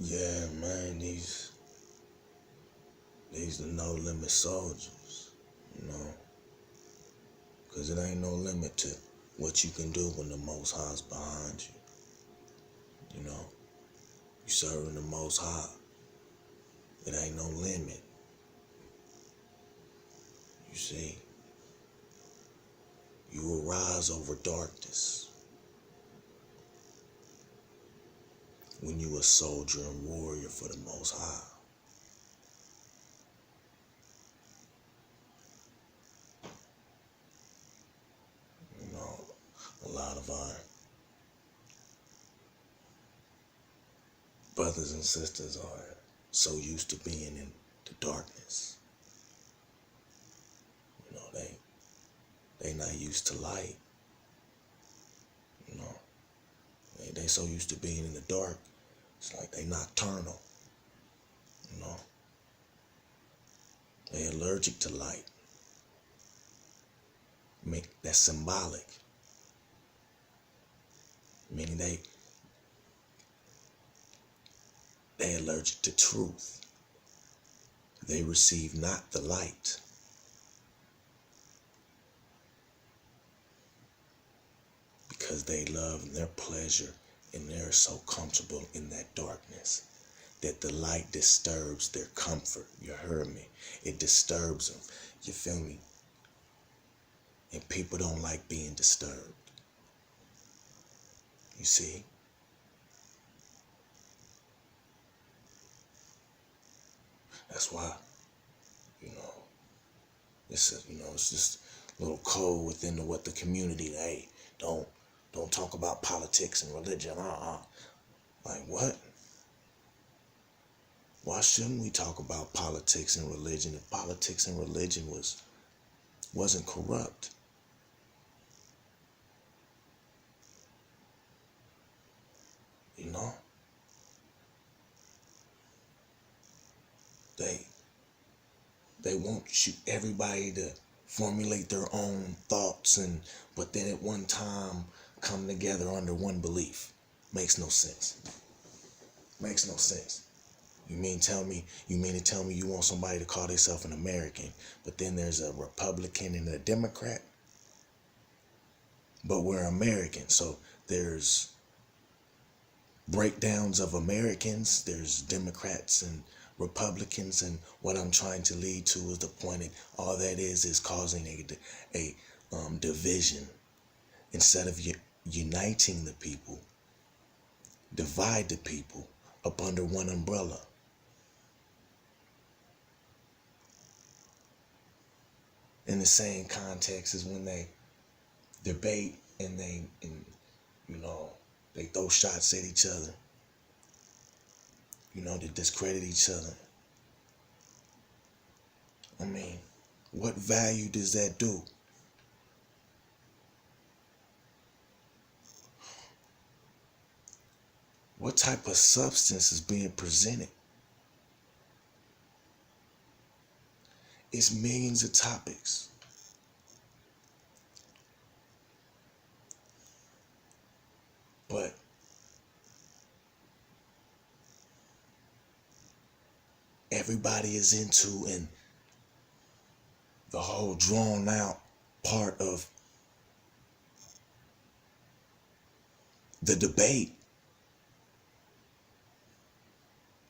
Yeah, man, these the no limit soldiers, you know, cause it ain't no limit to what you can do when the Most High's behind you. You know, you serving the Most High. It ain't no limit. You see, you will rise over darkness when you a soldier and warrior for the Most High. You know, a lot of our brothers and sisters are so used to being in the darkness. You know, they not used to light. You know, they so used to being in the dark. It's like they nocturnal. You know, they allergic to light. That's symbolic. Meaning they allergic to truth. They receive not the light. Because they love and their pleasure and they're so comfortable in that darkness that the light disturbs their comfort. You heard me? It disturbs them. You feel me? And people don't like being disturbed. You see? That's why, you know, it's just a little code within what the community. Hey, don't talk about politics and religion. Like what? Why shouldn't we talk about politics and religion if politics and religion wasn't corrupt? You know? They want everybody to formulate their own thoughts but then at one time come together under one belief. Makes no sense. Makes no sense. You mean to tell me you want somebody to call themselves an American, but then there's a Republican and a Democrat? But we're American, so there's breakdowns of Americans, there's Democrats and Republicans, and what I'm trying to lead to is the point that all that is causing a division. Instead of uniting the people, divide the people up under one umbrella. In the same context as when they debate and they throw shots at each other, to discredit each other. I mean, what value does that do? What type of substance is being presented? It's millions of topics. But everybody is into and the whole drawn out part of the debate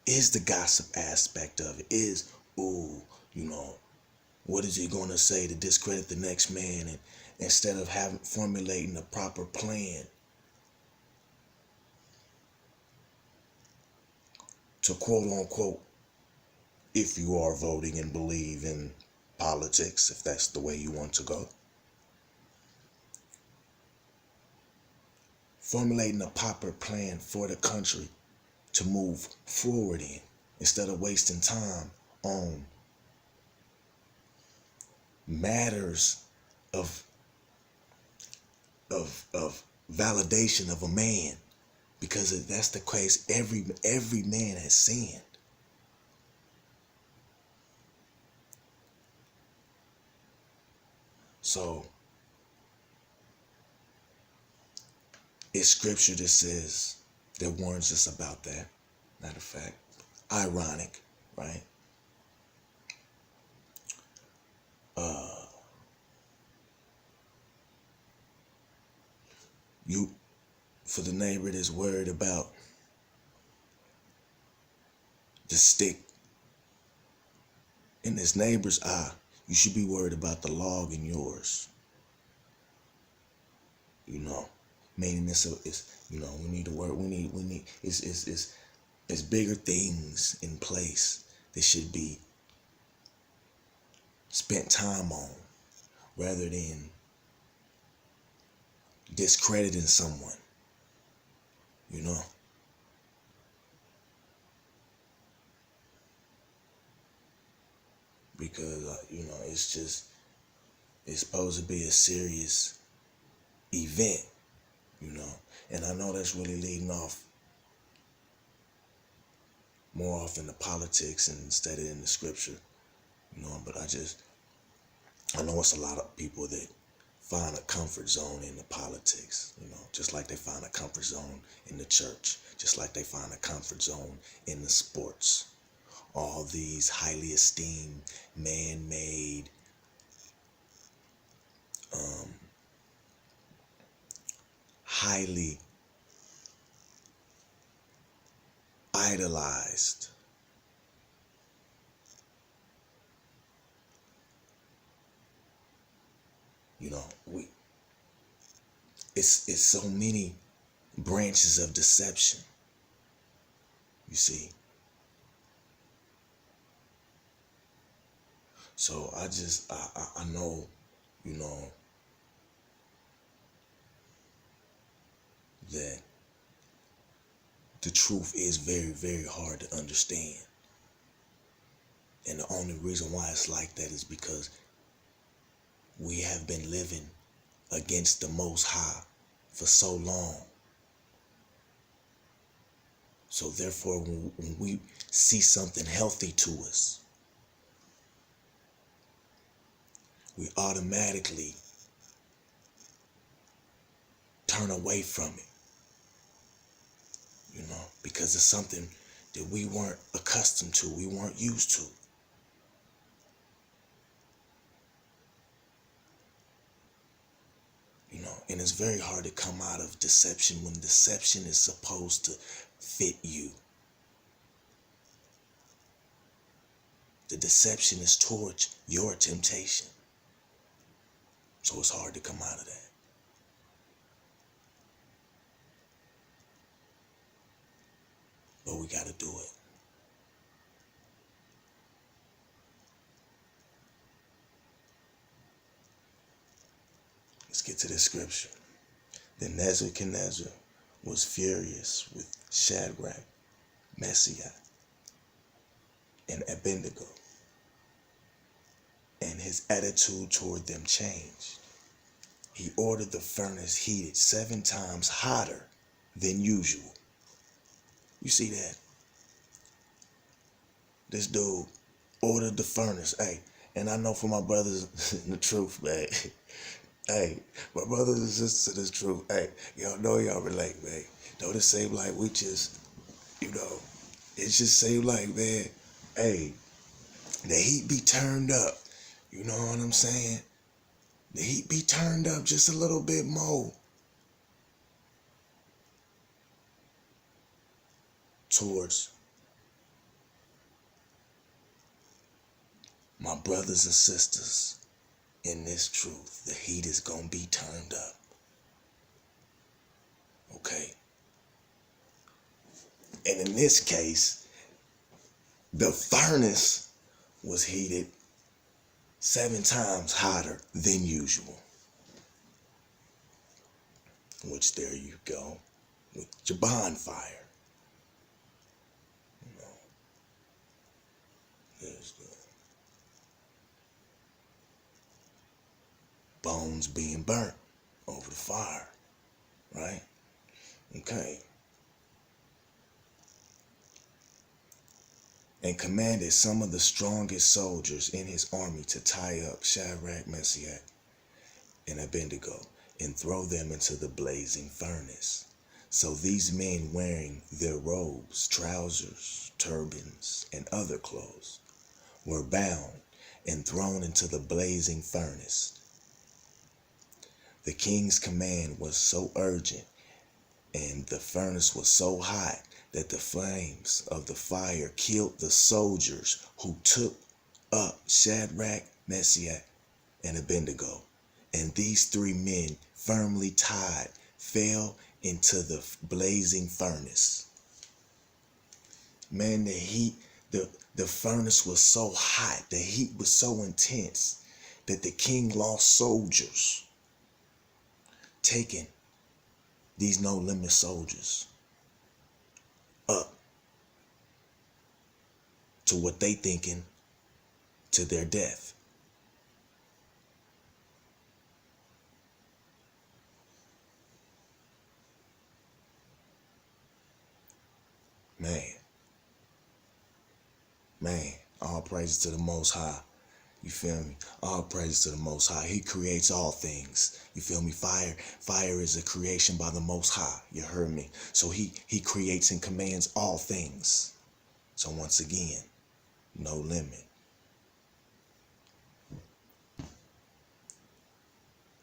is the gossip aspect of it. Is, what is he going to say to discredit the next man? And instead of formulating a proper plan to quote unquote, if you are voting and believe in politics, if that's the way you want to go, formulating a proper plan for the country to move forward in, instead of wasting time on matters of validation of a man, because that's the case. Every man has sinned. So it's scripture that warns us about that. Matter of fact, ironic, right? You, for the neighbor that's worried about the stick in his neighbor's eye, you should be worried about the log in yours. You know, meaning it's we need to work. We need it's bigger things in place that should be spent time on rather than discrediting someone. You know, because it's supposed to be a serious event. You know, and I know that's really leading off more often to politics instead of in the scripture. You know, but I know it's a lot of people that find a comfort zone in the politics, just like they find a comfort zone in the church, just like they find a comfort zone in the sports. All these highly esteemed, man-made, highly idolized, we it's so many branches of deception, you see. So I know, you know, that the truth is very, very hard to understand. And the only reason why it's like that is because we have been living against the Most High for so long. So therefore, when we see something healthy to us, we automatically turn away from it, because it's something that we weren't accustomed to, we weren't used to. And it's very hard to come out of deception when deception is supposed to fit you. The deception is towards your temptation. So it's hard to come out of that. But we got to do it. Let's get to this scripture. Then Nebuchadnezzar was furious with Shadrach, Meshach, and Abednego, and his attitude toward them changed. He ordered the furnace heated 7 times hotter than usual. You see that? This dude ordered the furnace. Hey, and I know for my brothers in the truth, man. Hey, my brothers and sisters in the truth. Hey, y'all know y'all relate, man. Don't it seem like we just, it just seem like, man, hey, the heat be turned up. You know what I'm saying? The heat be turned up just a little bit more towards my brothers and sisters in this truth. The heat is gonna be turned up. Okay? And in this case, the furnace was heated 7 times hotter than usual. Which, there you go, with your bonfire. There's the bones being burnt over the fire, right? Okay. And commanded some of the strongest soldiers in his army to tie up Shadrach, Meshach, and Abednego and throw them into the blazing furnace. So these men, wearing their robes, trousers, turbans, and other clothes, were bound and thrown into the blazing furnace. The king's command was so urgent, and the furnace was so hot, that the flames of the fire killed the soldiers who took up Shadrach, Meshach, and Abednego. And these three men, firmly tied, fell into the blazing furnace. Man, the furnace was so hot, the heat was so intense, that the king lost soldiers, taking these no limit soldiers up to what they thinking to their death. Man, all praises to the Most High. You feel me? All praises to the Most High. He creates all things. You feel me? Fire is a creation by the Most High. You heard me? So he creates and commands all things. So once again, no limit.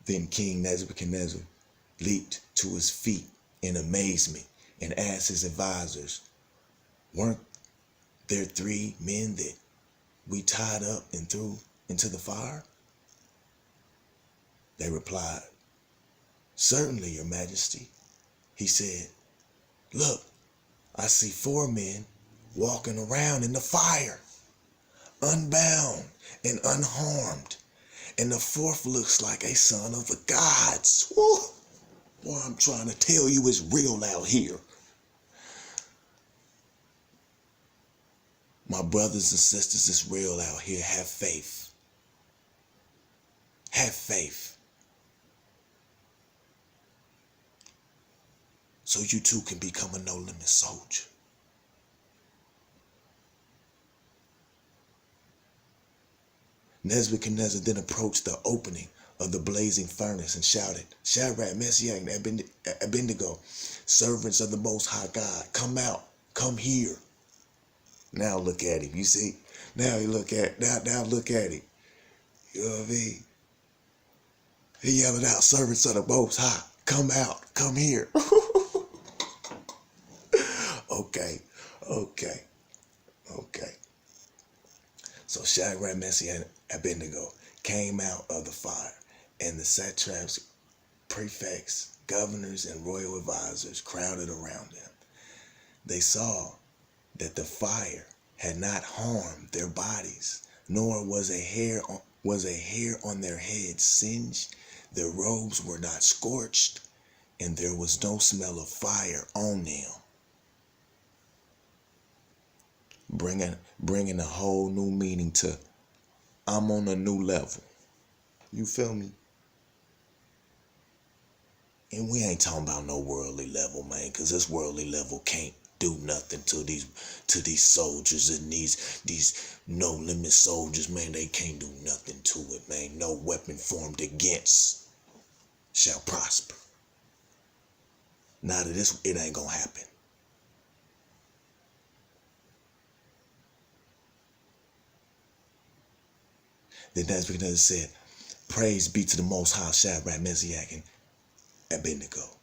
Then King Nebuchadnezzar leaped to his feet in amazement and asked his advisors, weren't there three men that we tied up and threw into the fire? They replied, certainly, your majesty. He said, look, I see four men walking around in the fire, unbound and unharmed. And the fourth looks like a son of the gods. Woo! Boy, I'm trying to tell you, it's real out here. My brothers and sisters, it's real out here. Have faith. Have faith. So you too can become a no-limit soldier. Nebuchadnezzar then approached the opening of the blazing furnace and shouted, Shadrach, Meshach, and Abednego, servants of the Most High God, come out, come here. Now look at him, you see? Now look at him. You know what I mean? He yelling out, servants of the Most High, come out, come here. Okay. So Shadrach, Meshach, and Abednego came out of the fire, and the satraps, prefects, governors, and royal advisors crowded around them. They saw that the fire had not harmed their bodies, nor was a hair on their heads singed. Their robes were not scorched, and there was no smell of fire on them. Bringing a whole new meaning to I'm on a new level. You feel me? And we ain't talking about no worldly level, man, because this worldly level can't do nothing to these soldiers and these no limit soldiers, man. They can't do nothing to it, man. No weapon formed against shall prosper. Now that it ain't gonna happen. Then Nebuchadnezzar said, praise be to the Most High, Shadrach, Meshach, and Abednego,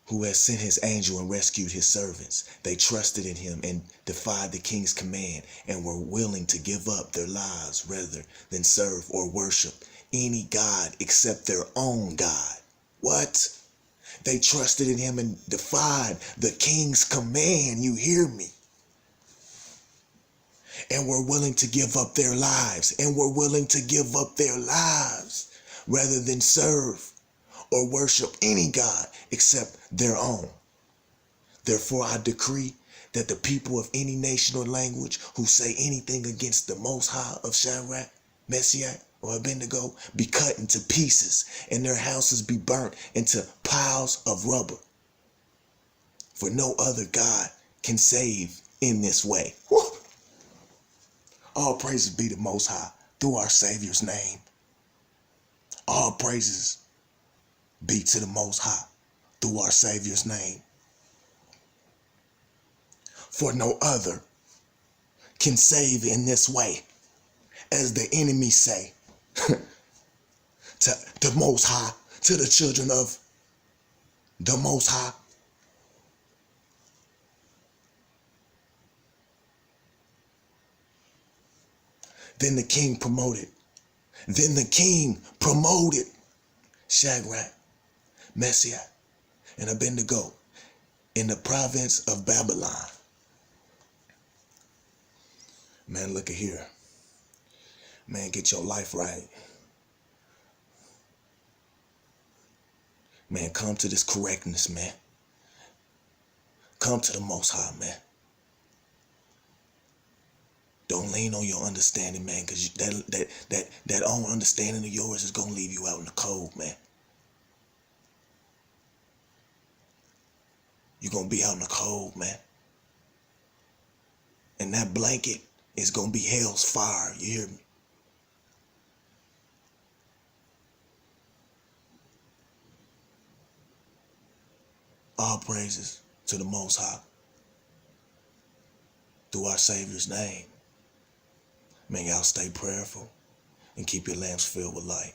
who has sent his angel and rescued his servants. They trusted in him and defied the king's command and were willing to give up their lives rather than serve or worship any god except their own God. What? They trusted in him and defied the king's command, you hear me? And were willing to give up their lives, rather than serve or worship any god except their own. Therefore, I decree that the people of any nation or language who say anything against the Most High of Shadrach, Meshach, or Abednego be cut into pieces, and their houses be burnt into piles of rubble. For no other God can save in this way. Woo! All praises be to Most High through our Savior's name. All praises be to the Most High. through our Savior's name. For no other can save in this way, as the enemy say, to the Most High, to the children of the Most High. Then the king promoted Shadrach, Meshach, and Abednego in the province of Babylon. Man, look at here. Man, get your life right. Man, come to this correctness, man. Come to the Most High, man. Don't lean on your understanding, man, because that own understanding of yours is going to leave you out in the cold, man. You're going to be out in the cold, man. And that blanket is going to be hell's fire, you hear me? All praises to the Most High through our Savior's name. May y'all stay prayerful and keep your lamps filled with light.